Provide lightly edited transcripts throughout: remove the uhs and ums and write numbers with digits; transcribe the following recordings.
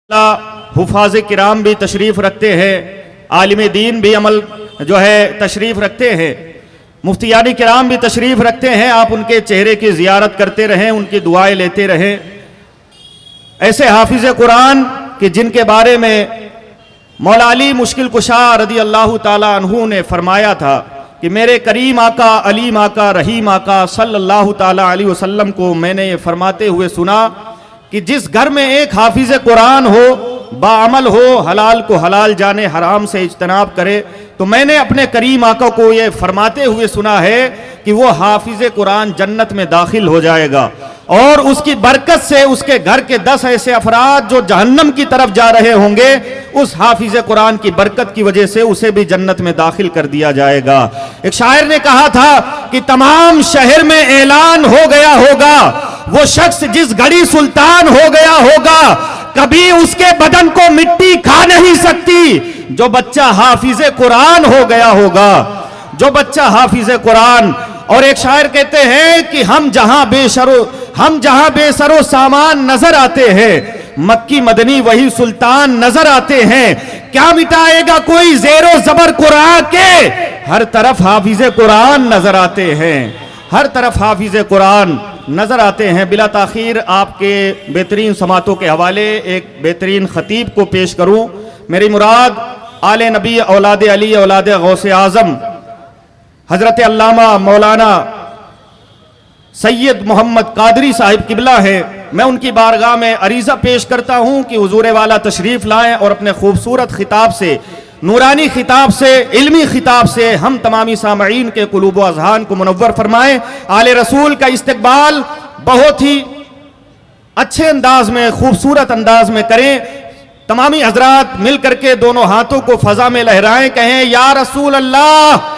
हुफाज किराम भी तशरीफ़ रखते हैं, आलिम दीन भी अमल जो है तशरीफ़ रखते हैं, मुफ्तियानी किराम भी तशरीफ़ रखते हैं। आप उनके चेहरे की ज़ियारत करते रहें, उनकी दुआएं लेते रहें। ऐसे हाफिज़ कुरान कि जिनके बारे में मौला अली मुश्किल कुशा रदी अल्लाह ताला अन्हु ने फरमाया था कि मेरे करीम आका, अलीम आका, रहीम आका सल्लल्लाहु ताला अलैहि वसल्लम को मैंने ये फरमाते हुए सुना कि जिस घर में एक हाफिज़ कुरान हो, बाअमल हो, हलाल को हलाल जाने, हराम से इज्तनाब करे, तो मैंने अपने करीम आका को ये फरमाते हुए सुना है कि वो हाफिज़ कुरान जन्नत में दाखिल हो जाएगा और उसकी बरकत से उसके घर के 10 ऐसे अफराद जो जहन्नम की तरफ जा रहे होंगे, उस हाफिज़ कुरान की बरकत की वजह से उसे भी जन्नत में दाखिल कर दिया जाएगा। एक शायर ने कहा था कि तमाम शहर में ऐलान हो गया होगा, वो शख्स जिस घड़ी सुल्तान हो गया होगा, कभी उसके बदन को मिट्टी खा नहीं सकती। जो बच्चा हाफिज़ कुरान हो गया होगा, जो बच्चा हाफिज़ कुरान। और एक शायर कहते हैं कि हम जहां बेसरो सामान नजर आते हैं, मक्की मदनी वही सुल्तान नजर आते हैं। क्या मिटाएगा कोई ज़ेरो ज़बर कुरान के, हर तरफ हाफिज़ कुरान नजर आते हैं, हर तरफ हाफिज़ कुरान नजर आते हैं। बिला ताखीर आपके बेहतरीन समातों के हवाले एक बेहतरीन खतीब को पेश करूं। मेरी मुराद आले नबी औलाद अली औलाद गौसे आज़म हजरत अल्लामा मौलाना सैयद मोहम्मद कादरी साहिब किबला है। मैं उनकी बारगाह में अरीज़ा पेश करता हूं कि हुजूर वाला तशरीफ़ लाएं और अपने खूबसूरत खिताब से, नूरानी खिताब से, इल्मी खिताब से हम तमामी सामईन के कुलूब व अज़हान को मुनव्वर फरमाएं। आले रसूल का इस्तकबाल बहुत ही अच्छे अंदाज में, खूबसूरत अंदाज में करें। तमामी हजरात मिल करके दोनों हाथों को फजा में लहराएं, कहें या रसूल अल्लाह,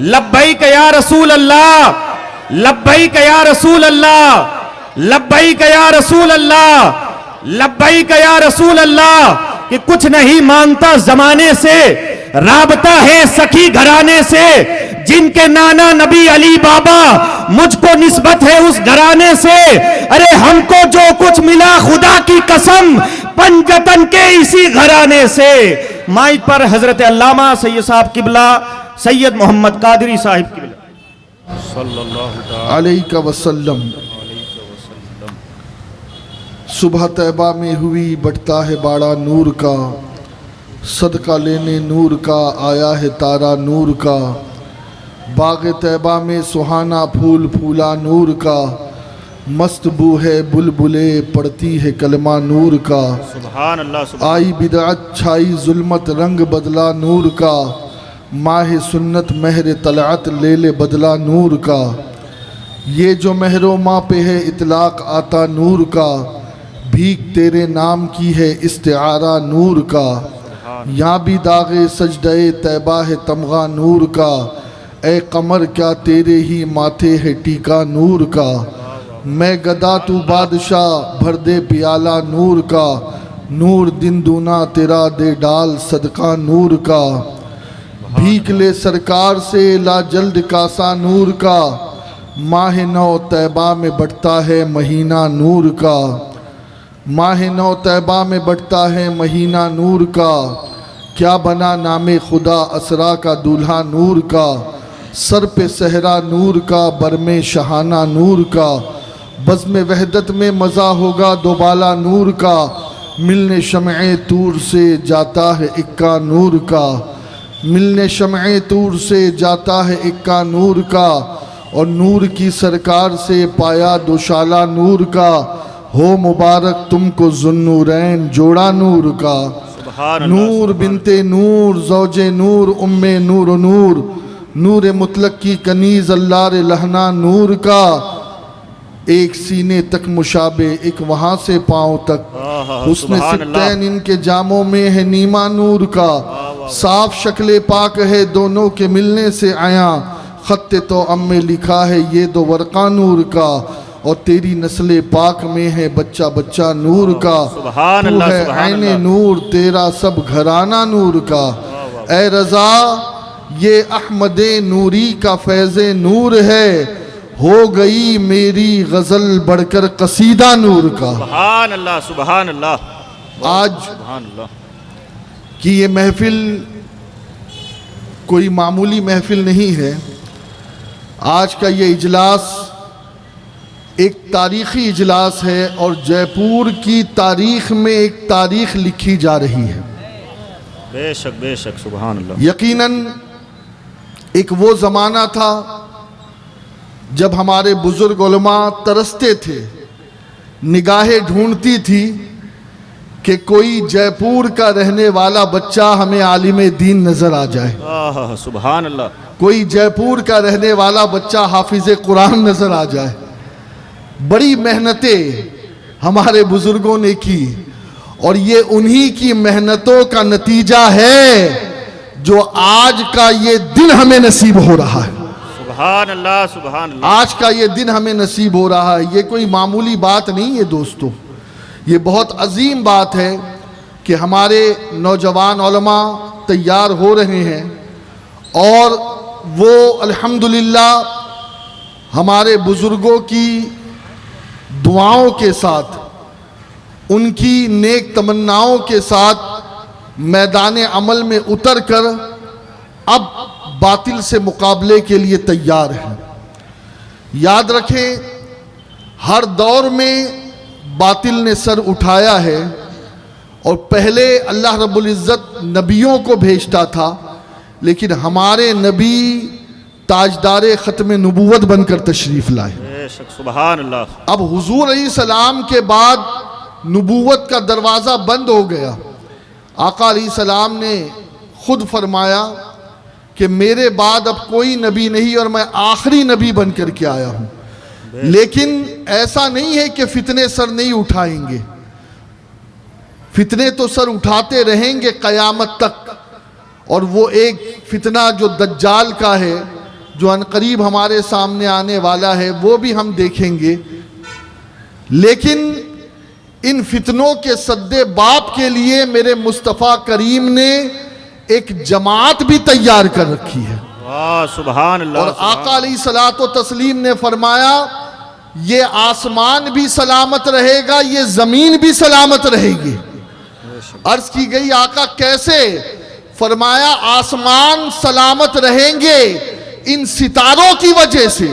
लब्बैक या रसूल अल्लाह, लब्बैक या रसूल अल्लाह, लब्बैक या रसूल अल्लाह, लब्बैक या रसूल अल्लाह। कि कुछ नहीं मांगता जमाने से, राबता है सखी घराने से, जिनके नाना नबी अली बाबा, मुझको निस्बत है उस घराने से। अरे हमको जो कुछ मिला खुदा की कसम, पंजतन के इसी घराने से। माइक पर हजरत अल्लामा सैयद साहब किबला सैयद मोहम्मद कादरी साहिब किबला सल्लल्लाहु अलैहि वसल्लम। सुबह तैबा में हुई बढ़ता है बाड़ा नूर का, सदका लेने नूर का आया है तारा नूर का। बाग तैबा में सुहाना फूल फूला नूर का, मस्त बू है बुलबुले पड़ती है कलमा नूर का। सुभान अल्लाह, सुभान। आई बिदअत छाई जुल्मत रंग बदला नूर का, माह सुन्नत महर तलअत ले ले बदला नूर का। ये जो महरो माँ पे है इतलाक आता नूर का, भीख तेरे नाम की है इस्तिआरा नूर का। यहाँ भी दागे सजदे तैबा है तमगा नूर का, ए कमर क्या तेरे ही माथे है टीका नूर का। मैं गदा तू बादशाह भर दे प्याला नूर का, नूर दिन दूना तेरा दे डाल सदका नूर का। भीख ले सरकार से ला जल्द कासा नूर का, माह नौ तैबा में बढ़ता है महीना नूर का। माह नौ तैबा में बढ़ता है महीना नूर का, क्या बना नामे खुदा असरा का दूल्हा नूर का। सर पे सहरा नूर का, बर में शहाना नूर का, बज़्म वहदत में मज़ा होगा दोबाला नूर का। मिलने शमए तूर से जाता है इक्का नूर का, मिलने शमए तूर से जाता है इक्का नूर का। और नूर की सरकार से पाया दोशाला नूर का, हो मुबारक तुमको ज़ुन्नूरैन जोड़ा नूर का। नूर बिनते नूर ज़ौजे नूर उम्मे नूर नूर, नूर मुतलक की कनीज़ अल्लाह लहना नूर का। एक सीने तक मुशाबे एक वहाँ से पाँव तक, हुस्न सित्तैन इनके जामों में है नीमा नूर का। साफ शक्ले पाक है दोनों के मिलने से आया, खत्ते तो अम्मे लिखा है ये दो वर्का नूर का। और तेरी नस्ले पाक में है बच्चा बच्चा नूर का, तू है आईने नूर तेरा सब घराना नूर का। ए रज़ा ये अहमदे नूरी का फैज़े नूर है, हो गई मेरी गज़ल बढ़कर कसीदा नूर का। सुभान अल्लाह, सुभान अल्लाह। आज सुभान अल्लाह। कि ये महफिल कोई मामूली महफिल नहीं है। आज का ये इजलास एक तारीख़ी इजलास है और जयपुर की तारीख़ में एक तारीख़ लिखी जा रही है। बेशक बेशक सुभान अल्लाह। यकीनन एक वो ज़माना था जब हमारे बुज़ुर्ग उलमा तरसते थे, निगाहें ढूंढती थी कि कोई जयपुर का रहने वाला बच्चा हमें आलिम दीन नज़र आ जाए, आहा सुभान अल्लाह। कोई जयपुर का रहने वाला बच्चा हाफिज़ कुरान नज़र आ जाए। बड़ी मेहनतें हमारे बुज़ुर्गों ने की और ये उन्हीं की मेहनतों का नतीजा है जो आज का ये दिन हमें नसीब हो रहा है। सुभान अल्लाह सुभान अल्लाह। आज का ये दिन हमें नसीब हो रहा है। ये कोई मामूली बात नहीं है दोस्तों, ये बहुत अजीम बात है कि हमारे नौजवान उलमा तैयार हो रहे हैं और वो अल्हम्दुलिल्लाह हमारे बुज़ुर्गों की दुआओं के साथ, उनकी नेक तमन्नाओं के साथ मैदान अमल में उतर कर अब बातिल से मुकाबले के लिए तैयार हैं। याद रखें, हर दौर में बातिल ने सर उठाया है और पहले अल्लाह रब्बुल इज़्ज़त नबियों को भेजता था, लेकिन हमारे नबी ताजदार ख़त्म नबूवत बनकर तशरीफ़ लाए। बेशक सुभान अल्लाह। अब हुजूर अलैहिस्सलाम के बाद नबूवत का दरवाज़ा बंद हो गया। आका अलैहिस्सलाम ने खुद फरमाया कि मेरे बाद अब कोई नबी नहीं और मैं आखिरी नबी बनकर के आया हूँ। लेकिन ऐसा नहीं है कि फितने सर नहीं उठाएंगे, फितने तो सर उठाते रहेंगे क़यामत तक। और वो एक फितना जो दज्जाल का है, जो अनकरीब हमारे सामने आने वाला है, वो भी हम देखेंगे। लेकिन इन फितनों के सद्दे बाप के लिए मेरे मुस्तफ़ा करीम ने एक जमात भी तैयार कर रखी है। वाह सुभान अल्लाह। और आका अलैहिस्सलातो तस्लीम ने फरमाया, ये आसमान भी सलामत रहेगा, ये जमीन भी सलामत रहेगी। अर्ज की गई आका कैसे? फरमाया आसमान सलामत रहेंगे इन सितारों की वजह से।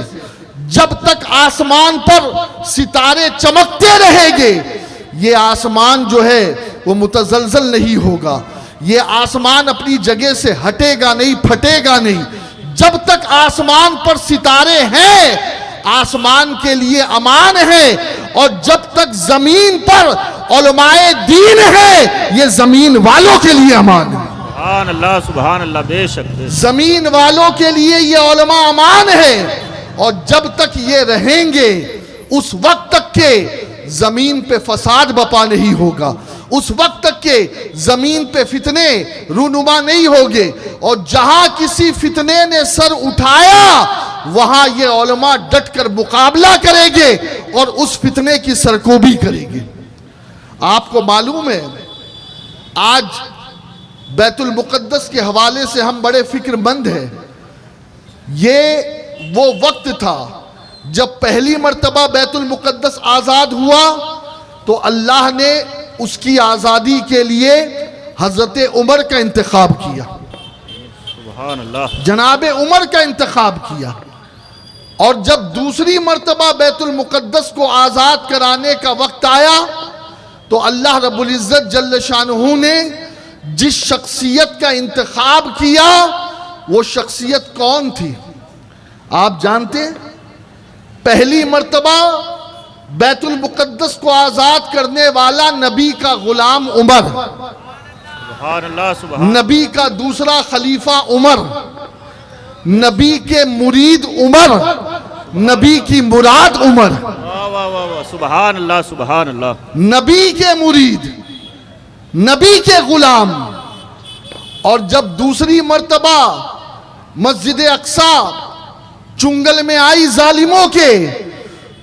जब तक आसमान पर सितारे चमकते रहेंगे ये आसमान जो है वो मुतजलजल नहीं होगा, ये आसमान अपनी जगह से हटेगा नहीं, फटेगा नहीं। जब तक आसमान पर सितारे हैं आसमान के लिए अमान है, और जब तक जमीन पर उलमाए दीन है ये जमीन वालों के लिए अमान है। सुभान अल्लाह सुभान अल्लाह। बेशक जमीन वालों के लिए ये उलमा अमान है, और जब तक ये रहेंगे उस वक्त तक के जमीन पे फसाद बपा नहीं होगा, उस वक्त तक के जमीन पे फितने रूनुमा नहीं होंगे। और जहां किसी फितने ने सर उठाया वहां ये उलमा डट कर मुकाबला करेंगे और उस फितने की सरकोबी करेंगे। आपको मालूम है आज बैतुल मुक़द्दस के हवाले से हम बड़े फिक्रमंद हैं। ये वो वक्त था जब पहली मर्तबा बैतुल मुक़द्दस आज़ाद हुआ तो अल्लाह ने उसकी आज़ादी के लिए हज़रत उमर का इंतखाब किया, सुभान अल्लाह। जनाब उमर का इंतखाब किया। और जब दूसरी मर्तबा बैतुल मुक़द्दस को आज़ाद कराने का वक्त आया तो अल्लाह रब्बुल इज़्ज़त जल्ल शानुहु ने जिस शख्सियत का इंतखाब किया वो शख्सियत कौन थी आप जानते? पहली मर्तबा बैतुल मुक़द्दस को आज़ाद करने वाला नबी का गुलाम उमर, सुभान अल्लाह सुभान। नबी का दूसरा खलीफा उमर, नबी के मुरीद उमर, नबी की मुराद उमर। वाह वाह वाह वाह सुभान अल्लाह सुभान अल्लाह। नबी के मुरीद, नबी के गुलाम। और जब दूसरी मर्तबा मस्जिद अक्सा चुंगल में आई जालिमों के,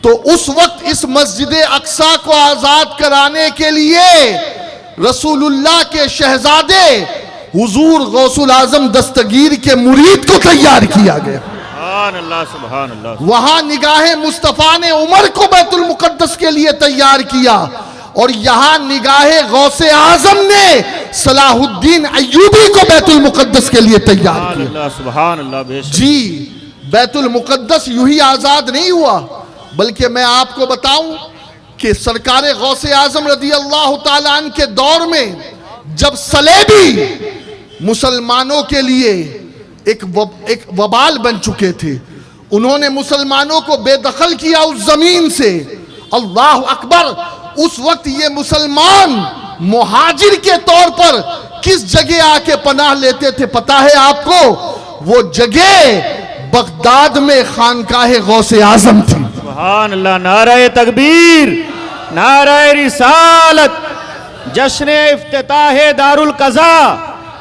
तो उस वक्त इस मस्जिद अक्सा को आजाद कराने के लिए रसूलुल्लाह के शहजादे हुजूर गौसुल आजम दस्तगीर के मुरीद को तैयार किया गया। सुभान अल्लाह सुभान अल्लाह। वहां निगाहे मुस्तफा ने उमर को बैतुल मुक़द्दस के लिए तैयार किया और यहाँ निगाहे गौसे आजम ने सलाहुद्दीन अय्यूबी को बैतुल मुकद्दस के लिए तैयार किया। सुभान अल्लाह, बेशक। जी, बैतुल मुकद्दस यूं ही आजाद नहीं हुआ, बल्कि मैं आपको बताऊं कि सरकार गौसे आजम रदी अल्लाह ताला अन्हु के दौर में जब सलेबी मुसलमानों के लिए एक वबाल बन चुके थे, उन्होंने मुसलमानों को बेदखल किया उस जमीन से। अल्लाह अकबर, उस वक्त ये मुसलमान मुहाजिर के तौर पर किस जगह आके पनाह लेते थे पता है आपको? वो जगह बगदाद में खानकाह गौसे आजम थी। सुभान अल्लाह, नारे तकबीर, नारे रिसालत, जश्न इफ्तिताह दारुल कज़ा,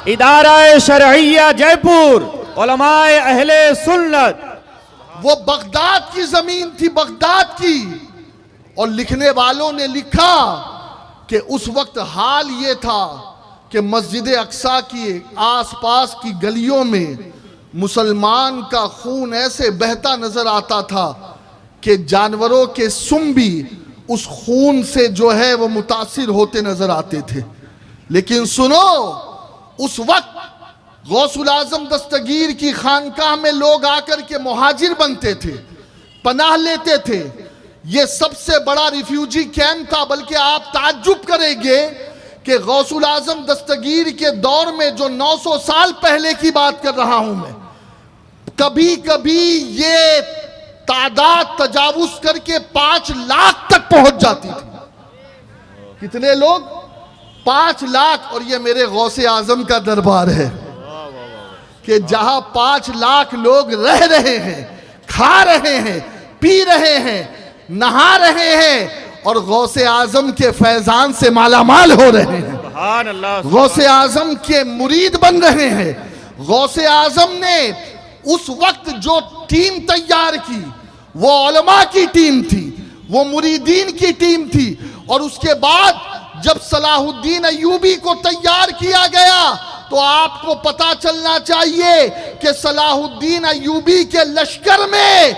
इदारा शरइया जयपुर, उलमाए अहले सुन्नत। वो बगदाद की जमीन थी, बगदाद की। और लिखने वालों ने लिखा कि उस वक्त हाल ये था कि मस्जिद अक्सा की आसपास की गलियों में मुसलमान का खून ऐसे बहता नजर आता था कि जानवरों के सुम भी उस खून से जो है वो मुतासिर होते नजर आते थे। लेकिन सुनो, उस वक्त गौसुल आजम दस्तगीर की खानकाह में लोग आकर के मुहाजिर बनते थे, पनाह लेते थे। ये सबसे बड़ा रिफ्यूजी कैंप था। बल्कि आप ताज्जुब करेंगे कि गौसुल आजम दस्तगीर के दौर में, जो 900 साल पहले की बात कर रहा हूं मैं, कभी कभी ये तादाद तजावुज करके 5 लाख तक पहुंच जाती थी। कितने लोग? 5 लाख। और ये मेरे गौसे आजम का दरबार है कि जहां 5 लाख लोग रह रहे हैं, खा रहे हैं, पी रहे हैं, नहा रहे हैं और गौसे आजम के फैजान से मालामाल हो रहे हैं, सुभान अल्लाह, गौसे आजम के मुरीद बन रहे हैं। गौसे आजम ने उस वक्त जो टीम तैयार की वो उलमा की टीम थी, वो मुरीदीन की टीम थी। और उसके बाद जब सलाहुद्दीन अय्यूबी को तैयार किया गया तो आपको पता चलना चाहिए कि सलाहुद्दीन अय्यूबी के लश्कर में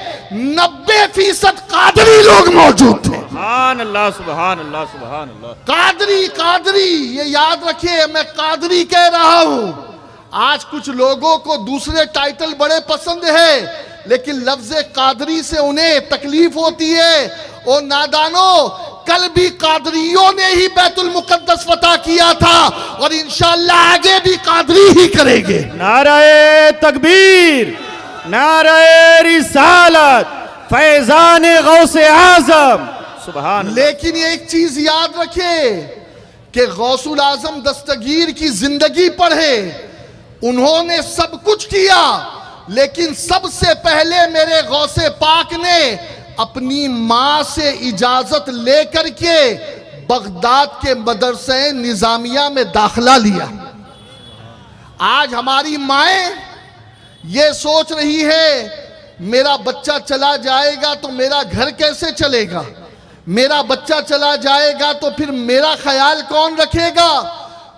90% कादरी लोग मौजूद थे। सुभान अल्लाह, सुभान अल्लाह, सुभान अल्लाह। कादरी, कादरी, ये याद रखिए, मैं कादरी कह रहा हूं। आज कुछ लोगों को दूसरे टाइटल बड़े पसंद है, लेकिन लफ्ज कादरी से उन्हें तकलीफ होती है। ओ नादानो, कल भी कादरियों ने ही बैतुल मुकद्दस फतह किया था और इंशाअल्लाह आगे भी कादरी ही करेंगे। नारे तकबीर, नारे रिसालत, फैजान गौसे आजम, सुभान। लेकिन ये एक चीज याद रखे कि गौसुल आजम दस्तगीर की जिंदगी पढ़े, उन्होंने सब कुछ किया, लेकिन सबसे पहले मेरे गौसे पाक ने अपनी मां से इजाजत लेकर के बगदाद के मदरसे निजामिया में दाखिला लिया। आज हमारी माएं ये सोच रही है मेरा बच्चा चला जाएगा तो मेरा घर कैसे चलेगा, मेरा बच्चा चला जाएगा तो फिर मेरा ख्याल कौन रखेगा।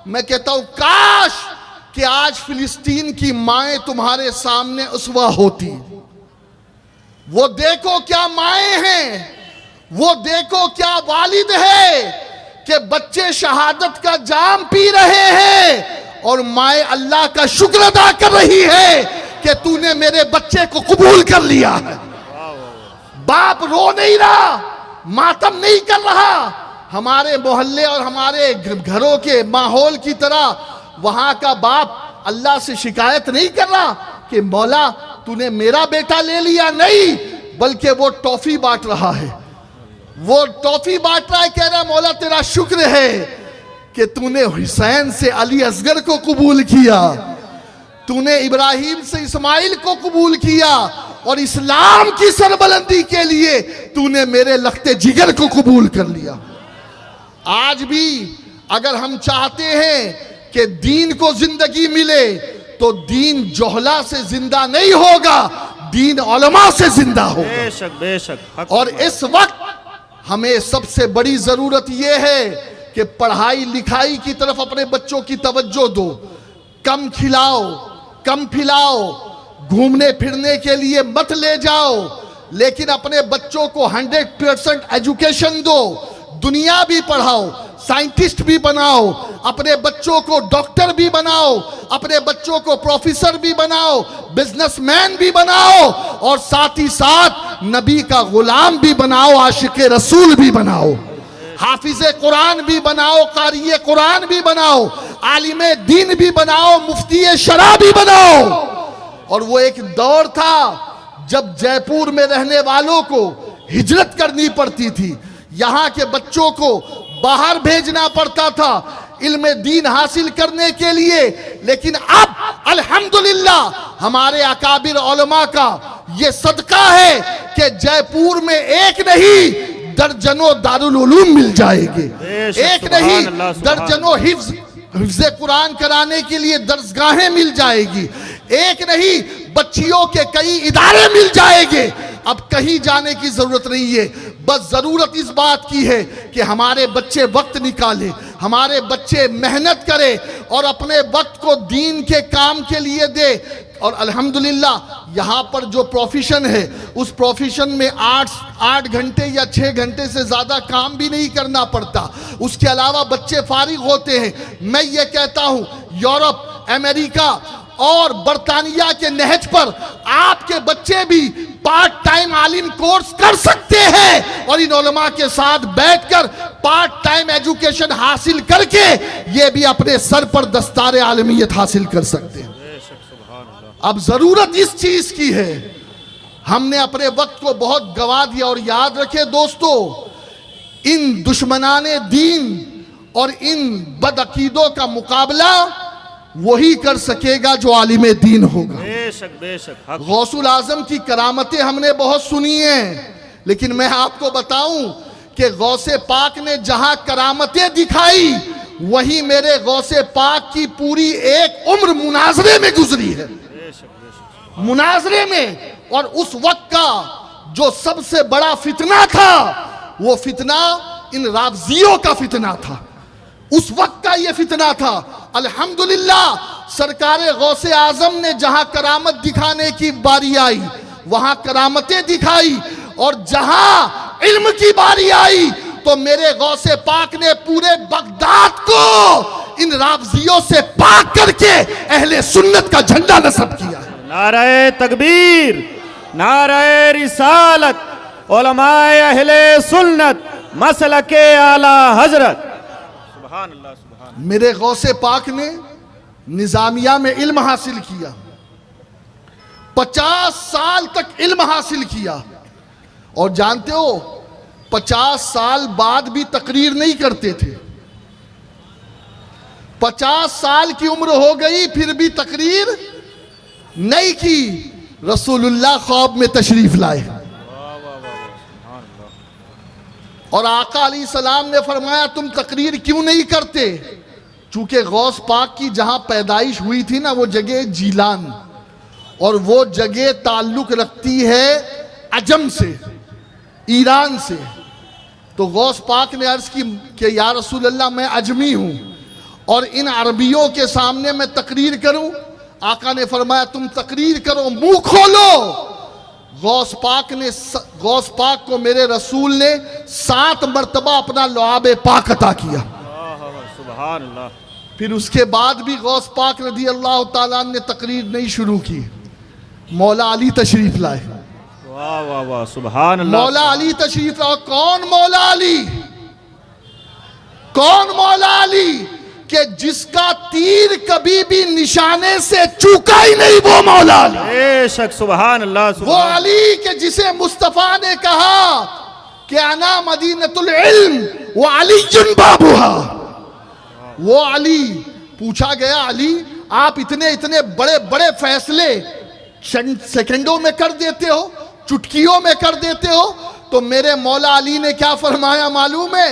मैं कहता हूं काश कि आज फिलिस्तीन की माएं तुम्हारे सामने उसवा होती। वो देखो क्या माएं हैं, वो देखो क्या वालिद है कि बच्चे शहादत का जाम पी रहे हैं और माएं अल्लाह का शुक्र अदा कर रही है कि तूने मेरे बच्चे को कबूल कर लिया है। बाप रो नहीं रहा, मातम नहीं कर रहा। हमारे मोहल्ले और हमारे घरों के माहौल की तरह वहां का बाप अल्लाह से शिकायत नहीं कर रहा कि मौला तूने मेरा बेटा ले लिया, नहीं, बल्कि वो टॉफी बांट रहा है। वो टॉफी बांट रहा है, कह रहा है मौला तेरा शुक्र है कि तूने हुसैन से अली असगर को कबूल किया, तूने इब्राहिम से इस्माइल को कबूल किया और इस्लाम की सरबलंदी के लिए तूने मेरे लखते जिगर को कबूल कर लिया। आज भी अगर हम चाहते हैं कि दीन को जिंदगी मिले तो दीन जोहला से जिंदा नहीं होगा, दीन उलमा से जिंदा होगा। बेशक, बेशक। और इस वक्त हमें सबसे बड़ी जरूरत यह है कि पढ़ाई लिखाई की तरफ अपने बच्चों की तवज्जो दो। कम खिलाओ, कम पिलाओ, घूमने फिरने के लिए मत ले जाओ, लेकिन अपने बच्चों को 100% एजुकेशन दो, दुनिया भी पढ़ाओ, साइंटिस्ट भी बनाओ, अपने बच्चों को डॉक्टर भी बनाओ, अपने बच्चों को प्रोफेसर भी बनाओ, बिजनेसमैन भी बनाओ, और साथ ही साथ नबी का गुलाम भी बनाओ, आशिक रसूल भी बनाओ, हाफिज़े कुरान भी बनाओ, क़ारिए कुरान भी बनाओ, आलिमे दीन भी बनाओ, मुफ्ती शरा भी बनाओ। और वो एक दौर था जब जयपुर में रहने वालों को हिजरत करनी पड़ती थी, यहाँ के बच्चों को बाहर भेजना पड़ता था इल्म दीन हासिल करने के लिए। लेकिन अब अल्हम्दुलिल्लाह हमारे अकाबिर उलमा का ये सदका है कि जयपुर में एक नहीं दर्जनों दारुल उलूम मिल जाएंगे, एक नहीं दर्जनों हिफ्ज़ कुरान कराने के लिए दरसगाहें मिल जाएगी, एक नहीं बच्चियों के कई इदारे मिल जाएंगे। अब कहीं जाने की जरूरत नहीं है, बस जरूरत इस बात की है कि हमारे बच्चे वक्त निकालें, हमारे बच्चे मेहनत करें और अपने वक्त को दीन के काम के लिए दे। और अल्हम्दुलिल्लाह यहाँ पर जो प्रोफेशन है उस प्रोफेशन में 8 घंटे या 6 घंटे से ज़्यादा काम भी नहीं करना पड़ता, उसके अलावा बच्चे फारिग होते हैं। मैं ये कहता हूँ यूरोप, अमेरिका और बरतानिया के नहज पर आपके बच्चे भी पार्ट टाइम आलिम कोर्स कर सकते हैं और इन उलमा के साथ बैठकर पार्ट टाइम एजुकेशन हासिल करके ये भी अपने सर पर दस्तारे आलमियत हासिल कर सकते हैं। अब जरूरत इस चीज की है, हमने अपने वक्त को बहुत गंवा दिया। और याद रखें दोस्तों, इन दुश्मनाने दीन और इन बदअकीदों का मुकाबला वही कर सकेगा जो आलिमे दीन होगा। बेशक बेशक। गौसुल आजम की करामतें हमने बहुत सुनी हैं, लेकिन मैं आपको बताऊं कि गौसे पाक ने जहां करामतें दिखाई वहीं मेरे गौसे पाक की पूरी एक उम्र मुनाजरे में गुजरी है, मुनाजरे में। और उस वक्त का जो सबसे बड़ा फितना था वो फितना इन रावजियों का फितना था, उस वक्त का ये फितना था। अल्हम्दुलिल्लाह सरकारे गौसे आजम ने जहां करामत दिखाने की बारी आई वहां करामतें दिखाई, और जहां इल्म की बारी आई तो मेरे गौसे पाक ने पूरे बगदाद को इन रावजियों से पाक करके अहले सुन्नत का झंडा नस्ब किया। नारे तकबीर, नारे रिसालत, उलमाए अहले सुन्नत, मसलके आला हजरत। सुभान अल्लाह, सुभान। मेरे गौसे पाक ने निजामिया में इल्म हासिल किया, 50 साल तक इल्म हासिल किया। और जानते हो 50 साल बाद भी तकरीर नहीं करते थे, 50 साल की उम्र हो गई फिर भी तकरीर नहीं की। रसूलुल्लाह ख्वाब में तशरीफ लाए और आका अलैहि सलाम ने फरमाया तुम तकरीर क्यों नहीं करते? चूंकि गौस पाक की जहां पैदाइश हुई थी ना वो जगह जीलान, और वो जगह ताल्लुक रखती है अजम से, ईरान से। तो गौस पाक ने अर्ज की कि या रसूलल्लाह मैं अजमी हूं और इन अरबियों के सामने मैं तकरीर करूं? आका ने फरमाया तुम तकरीर करो, मुंह खोलो। गौस पाक को मेरे रसूल ने 7 मरतबा अपना लुआब पाक अता किया। सुभान अल्लाह। फिर उसके बाद भी गौस पाक रज़ी अल्लाह ताला ने तकरीर नहीं शुरू की। मौला अली तशरीफ लाए। वाह वाह वाह, सुभान अल्लाह। मौला अली तशरीफ लाए। कौन मौला अली? कौन मौला अली? कि जिसका तीर कभी भी निशाने से चूका ही नहीं, वो मौला अली। बेशक, सुभान अल्लाह। वो अली के जिसे मुस्तफा ने कहा कि अना मदीनतुल इल्म वो अलीजुन बाबुहा, वो अली। पूछा गया अली आप इतने इतने बड़े बड़े फैसले सेकंडों में कर देते हो, चुटकियों में कर देते हो, तो मेरे मौला अली ने क्या फरमाया मालूम है?